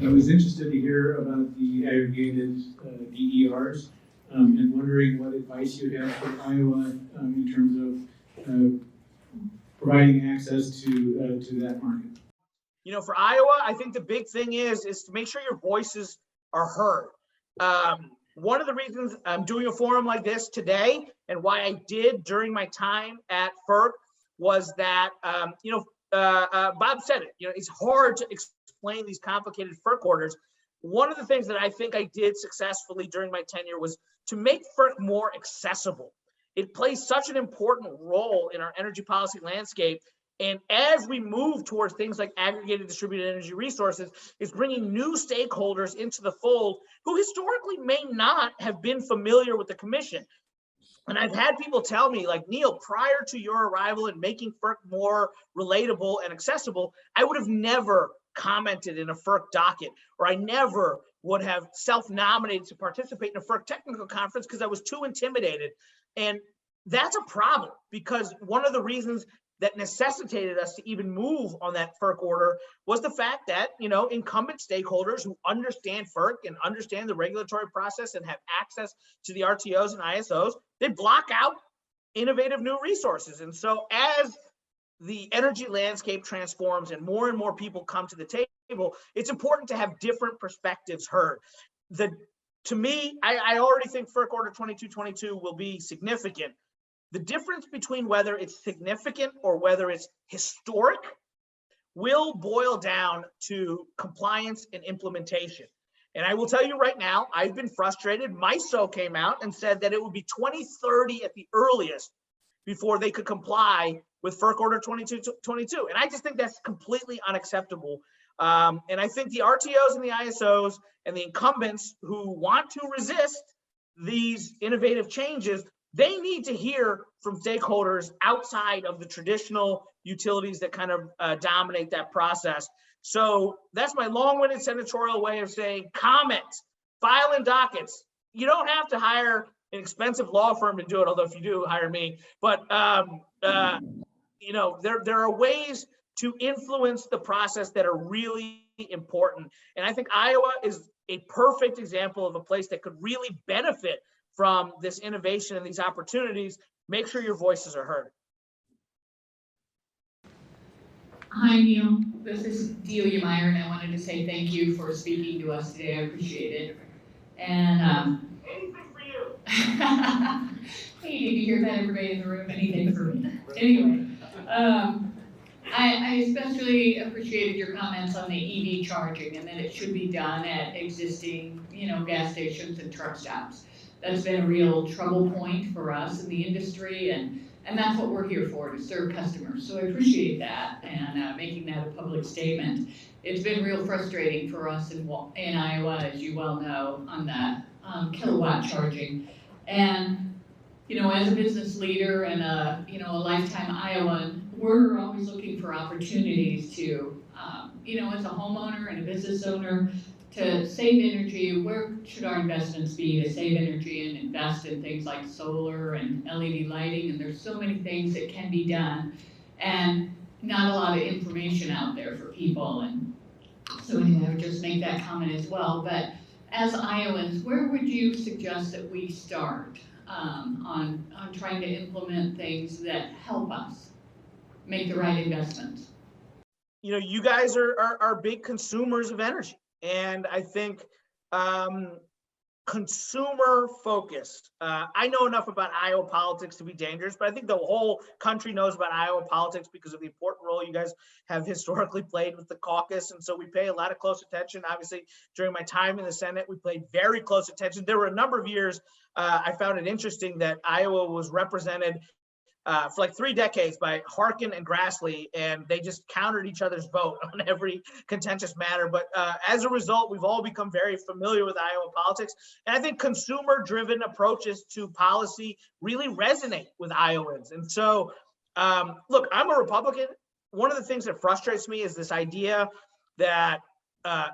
I was interested to hear about the aggregated DERs and wondering what advice you have for Iowa in terms of providing access to that market. You know, for Iowa, I think the big thing is to make sure your voices are heard. One of the reasons I'm doing a forum like this today, and why I did during my time at FERC, was that Bob said it. You know, it's hard to explain these complicated FERC orders. One of the things that I think I did successfully during my tenure was to make FERC more accessible. It plays such an important role in our energy policy landscape. And as we move towards things like aggregated distributed energy resources, it's bringing new stakeholders into the fold who historically may not have been familiar with the commission. And I've had people tell me, like, Neil, prior to your arrival and making FERC more relatable and accessible, I would have never commented in a FERC docket, or I never would have self-nominated to participate in a FERC technical conference because I was too intimidated. And that's a problem, because one of the reasons that necessitated us to even move on that FERC order was the fact that, you know, incumbent stakeholders who understand FERC and understand the regulatory process and have access to the RTOs and ISOs, they block out innovative new resources. And so as the energy landscape transforms and more people come to the table, it's important to have different perspectives heard. To me, I already think FERC Order 2222 will be significant. The difference between whether it's significant or whether it's historic will boil down to compliance and implementation. And I will tell you right now, I've been frustrated. MISO came out and said that it would be 2030 at the earliest before they could comply with FERC Order 2222. And I just think that's completely unacceptable. And I think the RTOs and the ISOs and the incumbents who want to resist these innovative changes, they need to hear from stakeholders outside of the traditional utilities that kind of dominate that process. So that's my long-winded senatorial way of saying comment, file in dockets. You don't have to hire an expensive law firm to do it, although if you do, hire me. But you know, there are ways to influence the process that are really important. And I think Iowa is a perfect example of a place that could really benefit from this innovation and these opportunities. Make sure your voices are heard. Hi, Neil. This is Delia Meyer, and I wanted to say thank you for speaking to us today. I appreciate it. And Anything for you. hey, did you hear that, everybody in the room? Anything for me. Anyway, I especially appreciated your comments on the EV charging and that it should be done at existing, gas stations and truck stops. That's been a real trouble point for us in the industry, and that's what we're here for, to serve customers. So I appreciate that and making that a public statement. It's been real frustrating for us in Iowa, as you well know, on that kilowatt charging. And, as a business leader and a lifetime Iowan, we're always looking for opportunities to, as a homeowner and a business owner, to save energy. Where should our investments be to save energy and invest in things like solar and LED lighting? And there's so many things that can be done, and not a lot of information out there for people. And so anyway, I would just make that comment as well. But as Iowans, where would you suggest that we start on trying to implement things that help us make the right investments? You guys are big consumers of energy. And I think consumer focused. I know enough about Iowa politics to be dangerous, but I think the whole country knows about Iowa politics because of the important role you guys have historically played with the caucus. And so we pay a lot of close attention. Obviously, during my time in the Senate, we paid very close attention. There were a number of years I found it interesting that Iowa was represented for like 3 decades by Harkin and Grassley, and they just countered each other's vote on every contentious matter. But as a result, we've all become very familiar with Iowa politics. And I think consumer-driven approaches to policy really resonate with Iowans. And so, look, I'm a Republican. One of the things that frustrates me is this idea that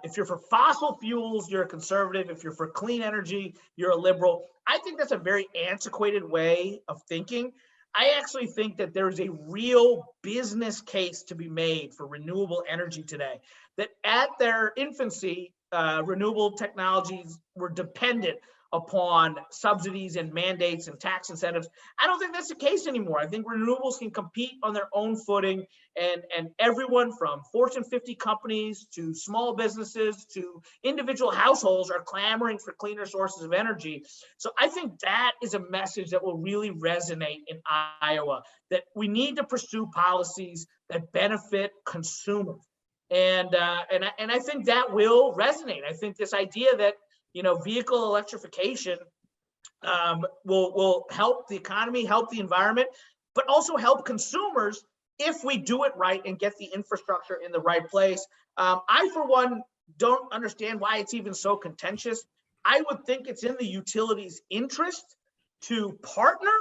if you're for fossil fuels, you're a conservative. If you're for clean energy, you're a liberal. I think that's a very antiquated way of thinking. I actually think that there is a real business case to be made for renewable energy today, that at their infancy, renewable technologies were dependent upon subsidies and mandates and tax incentives. I don't think that's the case anymore. I think renewables can compete on their own footing, and everyone from Fortune 50 companies to small businesses to individual households are clamoring for cleaner sources of energy. So I think that is a message that will really resonate in Iowa, that we need to pursue policies that benefit consumers. And I think that will resonate. I think this idea that vehicle electrification will help the economy, help the environment, but also help consumers if we do it right and get the infrastructure in the right place. I, for one, don't understand why it's even so contentious. I would think it's in the utility's interest to partner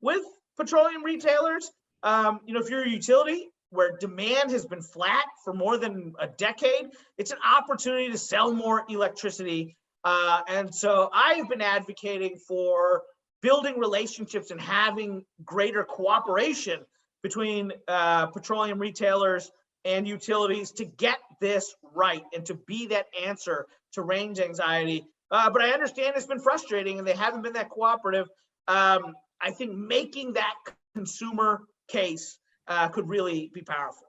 with petroleum retailers. If you're a utility where demand has been flat for more than a decade, it's an opportunity to sell more electricity. And so I've been advocating for building relationships and having greater cooperation between petroleum retailers and utilities to get this right and to be that answer to range anxiety. But I understand it's been frustrating and they haven't been that cooperative. I think making that consumer case could really be powerful.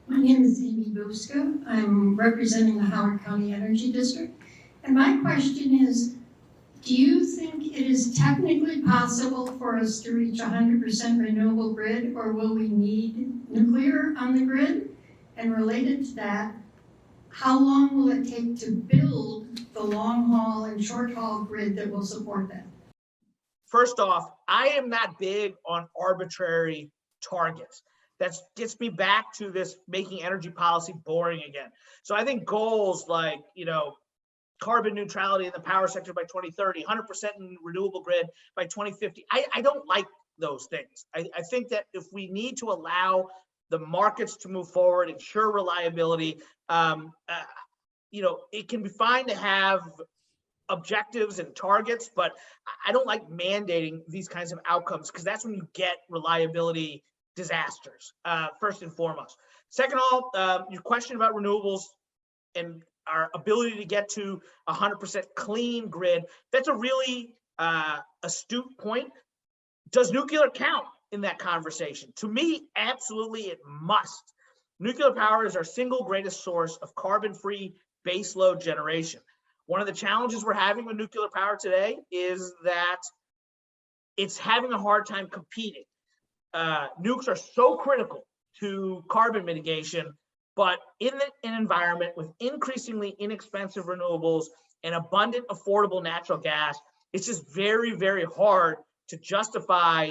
My name is Amy Buska. I'm representing the Howard County Energy District. And my question is, do you think it is technically possible for us to reach 100% renewable grid, or will we need nuclear on the grid? And related to that, how long will it take to build the long haul and short haul grid that will support that? First off, I am not big on arbitrary targets. That gets me back to this making energy policy boring again. So I think goals like, carbon neutrality in the power sector by 2030, 100% in renewable grid by 2050. I don't like those things. I think that if we need to allow the markets to move forward, ensure reliability, it can be fine to have objectives and targets, but I don't like mandating these kinds of outcomes, because that's when you get reliability disasters, first and foremost. Second of all, your question about renewables and our ability to get to 100% clean grid, that's a really astute point. Does nuclear count in that conversation? To me, absolutely it must. Nuclear power is our single greatest source of carbon-free baseload generation. One of the challenges we're having with nuclear power today is that it's having a hard time competing. Nukes are so critical to carbon mitigation, but in an environment with increasingly inexpensive renewables and abundant, affordable natural gas, it's just very, very hard to justify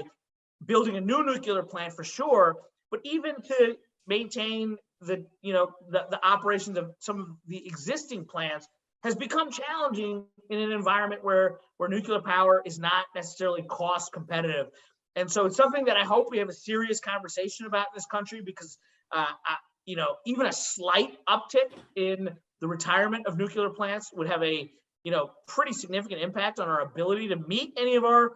building a new nuclear plant for sure, but even to maintain the operations of some of the existing plants has become challenging in an environment where nuclear power is not necessarily cost competitive. And so it's something that I hope we have a serious conversation about in this country, because even a slight uptick in the retirement of nuclear plants would have a pretty significant impact on our ability to meet any of our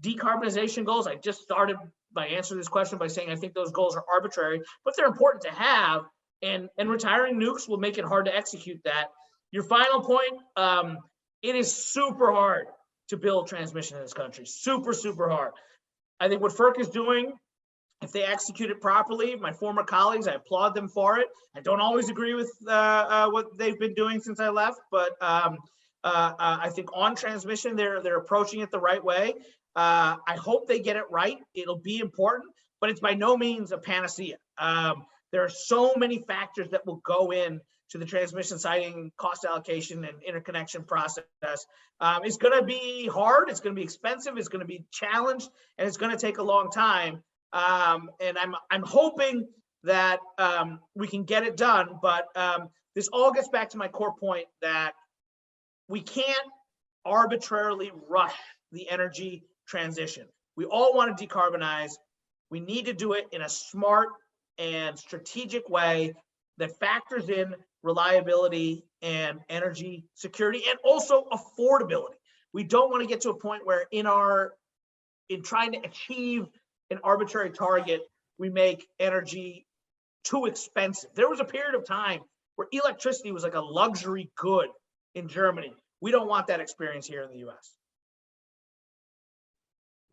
decarbonization goals. I just started by answering this question by saying I think those goals are arbitrary, but they're important to have, and retiring nukes will make it hard to execute that. Your final point, it is super hard to build transmission in this country, super, super hard. I think what FERC is doing, if they execute it properly, my former colleagues, I applaud them for it. I don't always agree with what they've been doing since I left, but I think on transmission, they're approaching it the right way. I hope they get it right. It'll be important, but it's by no means a panacea. There are so many factors that will go in to the transmission siting, cost allocation, and interconnection process. It's going to be hard. It's going to be expensive. It's going to be challenged, and it's going to take a long time. And I'm hoping that we can get it done. But this all gets back to my core point that we can't arbitrarily rush the energy transition. We all want to decarbonize. We need to do it in a smart and strategic way that factors in reliability and energy security and also affordability. We don't want to get to a point where in our in trying to achieve an arbitrary target, we make energy too expensive. There was a period of time where electricity was like a luxury good in Germany. We don't want that experience here in the US.